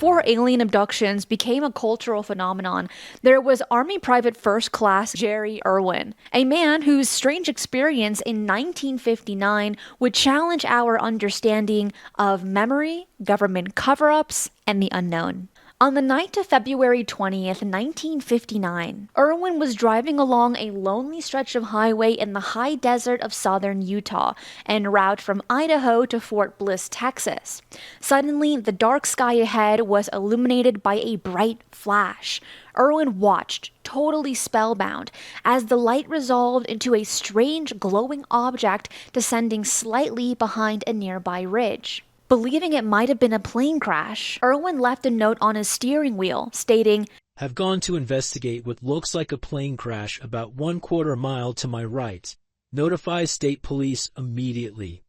Before alien abductions became a cultural phenomenon, there was Army Private First Class Gerry Irwin, a man whose strange experience in 1959 would challenge our understanding of memory, government cover-ups, and the unknown. On the night of February 20th, 1959, Irwin was driving along a lonely stretch of highway in the high desert of southern Utah, en route from Idaho to Fort Bliss, Texas. Suddenly, the dark sky ahead was illuminated by a bright flash. Irwin watched, totally spellbound, as the light resolved into a strange glowing object descending slightly behind a nearby ridge. Believing it might have been a plane crash, Irwin left a note on his steering wheel stating, "Have gone to investigate what looks like a plane crash about 1/4 mile to my right. Notify state police immediately."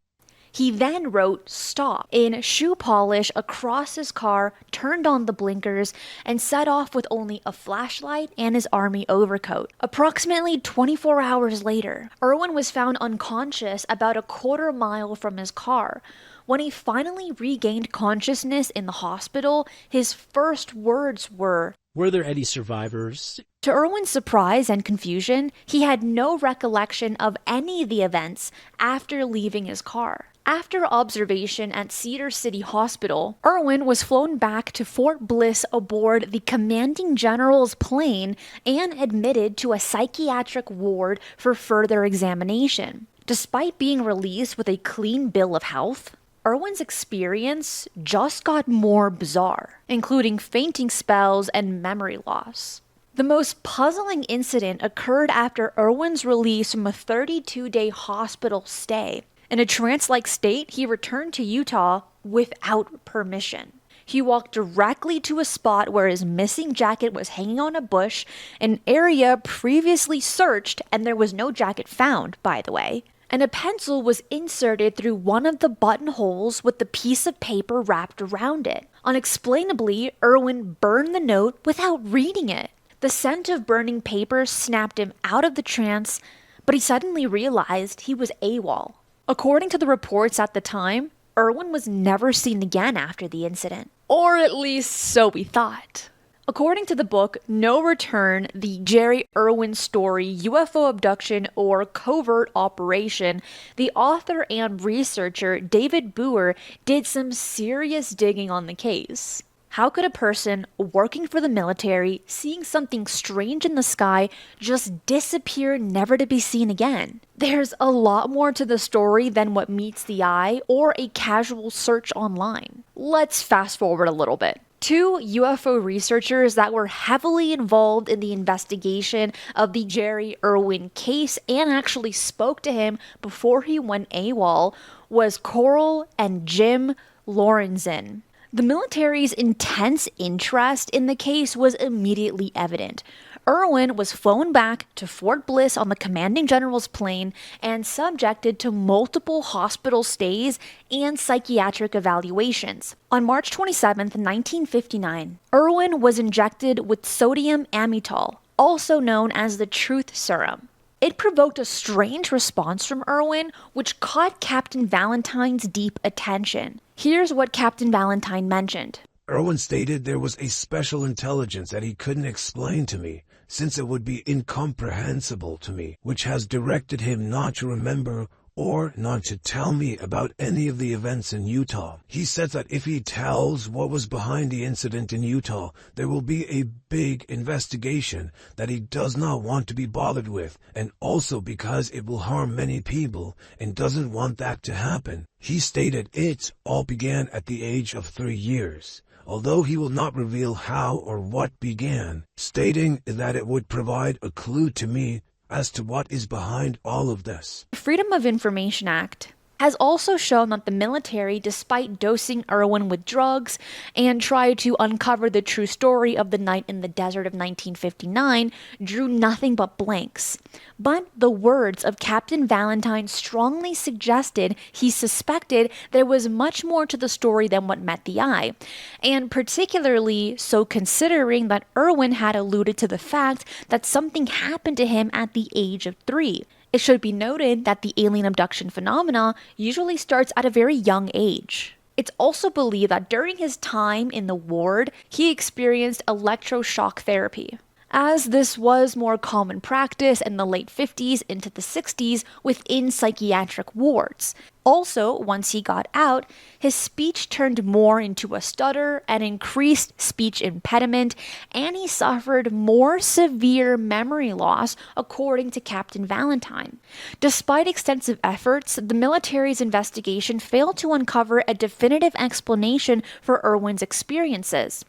He then wrote "stop" in shoe polish across his car, turned on the blinkers, and set off with only a flashlight and his army overcoat. Approximately 24 hours later, Irwin was found unconscious about a 1/4 mile from his car. When he finally regained consciousness in the hospital, his first words were, "Were there any survivors?" To Irwin's surprise and confusion, he had no recollection of any of the events after leaving his car. After observation at Cedar City Hospital, Irwin was flown back to Fort Bliss aboard the commanding general's plane and admitted to a psychiatric ward for further examination. Despite being released with a clean bill of health, Irwin's experience just got more bizarre, including fainting spells and memory loss. The most puzzling incident occurred after Irwin's release from a 32-day hospital stay. In a trance-like state, he returned to Utah without permission. He walked directly to a spot where his missing jacket was hanging on a bush, an area previously searched, and there was no jacket found, by the way. And a pencil was inserted through one of the buttonholes with the piece of paper wrapped around it. Unexplainably, Irwin burned the note without reading it. The scent of burning paper snapped him out of the trance, but he suddenly realized he was AWOL. According to the reports at the time, Irwin was never seen again after the incident. Or at least so we thought. According to the book No Return, the Gerry Irwin story, UFO Abduction or Covert Operation, the author and researcher David Boer did some serious digging on the case. How could a person working for the military, seeing something strange in the sky, just disappear never to be seen again? There's a lot more to the story than what meets the eye or a casual search online. Let's fast forward a little bit. Two UFO researchers that were heavily involved in the investigation of the Gerry Irwin case and actually spoke to him before he went AWOL was Coral and Jim Lorenzen. The military's intense interest in the case was immediately evident. Irwin was flown back to Fort Bliss on the commanding general's plane and subjected to multiple hospital stays and psychiatric evaluations. On March 27, 1959, Irwin was injected with sodium amytal, also known as the truth serum. It provoked a strange response from Irwin, which caught Captain Valentine's deep attention. Here's what Captain Valentine mentioned. Irwin stated there was a special intelligence that he couldn't explain to me, since it would be incomprehensible to me, which has directed him not to remember or not to tell me about any of the events in Utah. He says that if he tells what was behind the incident in Utah, there will be a big investigation that he does not want to be bothered with, and also because it will harm many people and doesn't want that to happen. He stated it all began at the age of 3 years, although he will not reveal how or what began, stating that it would provide a clue to me as to what is behind all of this. The Freedom of Information Act has also shown that the military, despite dosing Irwin with drugs and tried to uncover the true story of the night in the desert of 1959, drew nothing but blanks. But the words of Captain Valentine strongly suggested he suspected there was much more to the story than what met the eye, and particularly so considering that Irwin had alluded to the fact that something happened to him at the age of 3. It should be noted that the alien abduction phenomena usually starts at a very young age. It's also believed that during his time in the ward, he experienced electroshock therapy, as this was more common practice in the late 50s into the 60s within psychiatric wards. Also, once he got out, his speech turned more into a stutter and increased speech impediment, and he suffered more severe memory loss, according to Captain Valentine. Despite extensive efforts, the military's investigation failed to uncover a definitive explanation for Irwin's experiences.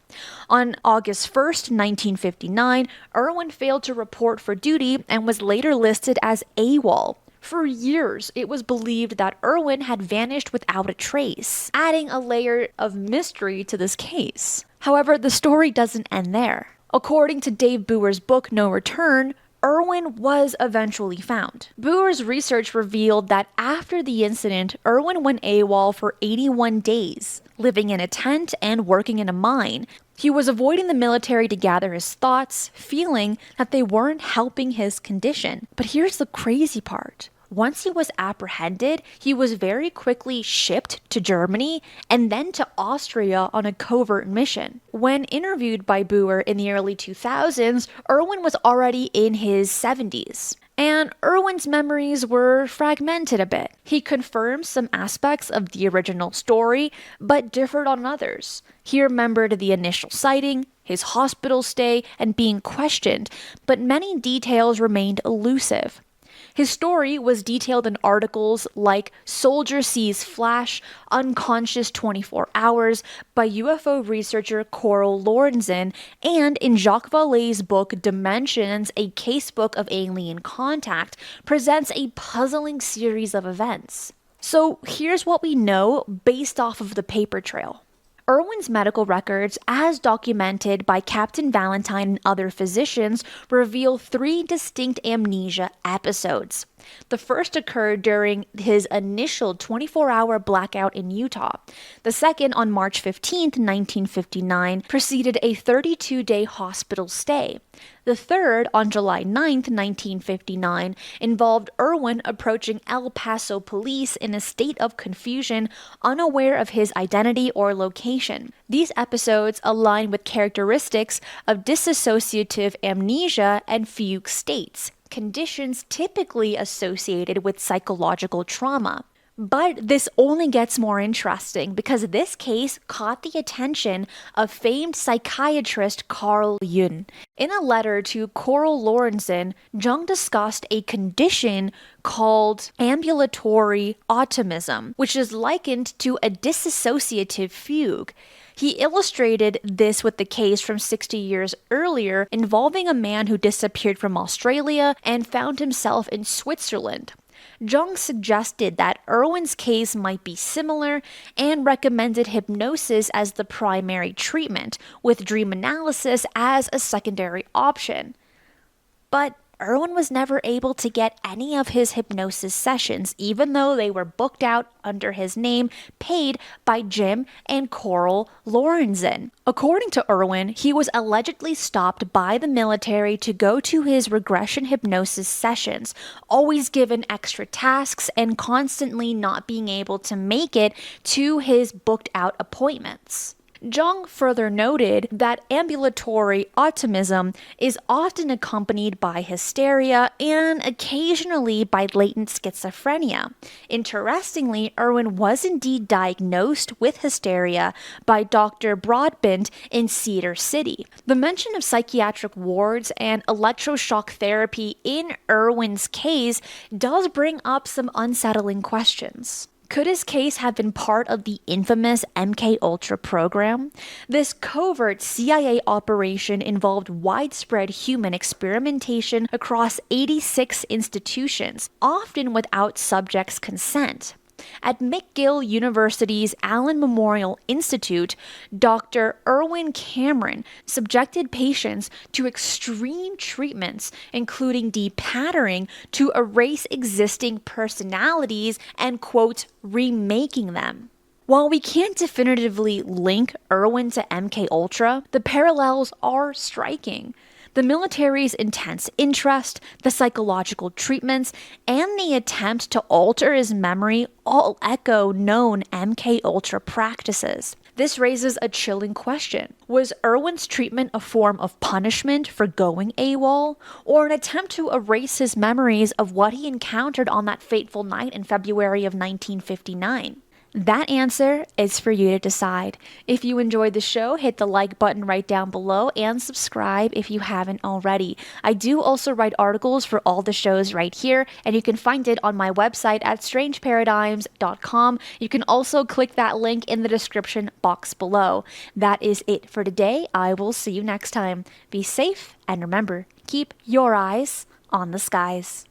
On August 1st, 1959, Irwin failed to report for duty and was later listed as AWOL. For years, it was believed that Irwin had vanished without a trace, adding a layer of mystery to this case. However, the story doesn't end there. According to Dave Boer's book No Return, Irwin was eventually found. Boer's research revealed that after the incident, Irwin went AWOL for 81 days, living in a tent and working in a mine. He was avoiding the military to gather his thoughts, feeling that they weren't helping his condition. But here's the crazy part. Once he was apprehended, he was very quickly shipped to Germany and then to Austria on a covert mission. When interviewed by Boer in the early 2000s, Irwin was already in his 70s. And Irwin's memories were fragmented a bit. He confirmed some aspects of the original story, but differed on others. He remembered the initial sighting, his hospital stay, and being questioned, but many details remained elusive. His story was detailed in articles like Soldier Sees Flash, Unconscious 24 Hours by UFO researcher Coral Lorenzen, and in Jacques Vallée's book Dimensions, a Casebook of Alien Contact, presents a puzzling series of events. So here's what we know based off of the paper trail. Irwin's medical records, as documented by Captain Valentine and other physicians, reveal 3 distinct amnesia episodes. The first occurred during his initial 24-hour blackout in Utah. The second, on March 15, 1959, preceded a 32-day hospital stay. The third, on July 9, 1959, involved Irwin approaching El Paso police in a state of confusion, unaware of his identity or location. These episodes align with characteristics of dissociative amnesia and fugue states, conditions typically associated with psychological trauma. But this only gets more interesting because this case caught the attention of famed psychiatrist Carl Jung. In a letter to Coral Lorenzen, Jung discussed a condition called ambulatory autism, which is likened to a dissociative fugue. He illustrated this with the case from 60 years earlier involving a man who disappeared from Australia and found himself in Switzerland. Jung suggested that Irwin's case might be similar and recommended hypnosis as the primary treatment, with dream analysis as a secondary option. But Irwin was never able to get any of his hypnosis sessions, even though they were booked out under his name, paid by Jim and Coral Lorenzen. According to Irwin, he was allegedly stopped by the military to go to his regression hypnosis sessions, always given extra tasks and constantly not being able to make it to his booked out appointments. Jung further noted that ambulatory autism is often accompanied by hysteria and occasionally by latent schizophrenia. Interestingly, Irwin was indeed diagnosed with hysteria by Dr. Broadbent in Cedar City. The mention of psychiatric wards and electroshock therapy in Irwin's case does bring up some unsettling questions. Could his case have been part of the infamous MKUltra program? This covert CIA operation involved widespread human experimentation across 86 institutions, often without subjects' consent. At McGill University's Allen Memorial Institute, Dr. Erwin Cameron subjected patients to extreme treatments, including depattering to erase existing personalities and, quote, remaking them. While we can't definitively link Irwin to MKUltra, the parallels are striking. The military's intense interest, the psychological treatments, and the attempt to alter his memory all echo known MKUltra practices. This raises a chilling question. Was Irwin's treatment a form of punishment for going AWOL, or an attempt to erase his memories of what he encountered on that fateful night in February of 1959? That answer is for you to decide. If you enjoyed the show, hit the like button right down below and subscribe if you haven't already. I do also write articles for all the shows right here, and you can find it on my website at strangeparadigms.com. You can also click that link in the description box below. That is it for today. I will see you next time. Be safe, and remember, keep your eyes on the skies.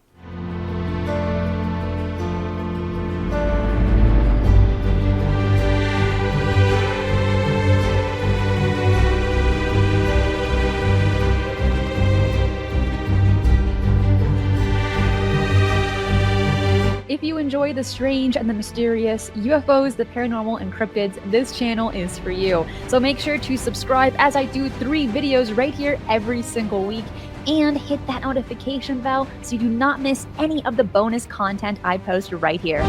If you enjoy the strange and the mysterious, UFOs, the paranormal, and cryptids, this channel is for you. So make sure to subscribe, as I do 3 videos right here every single week, and hit that notification bell so you do not miss any of the bonus content I post right here.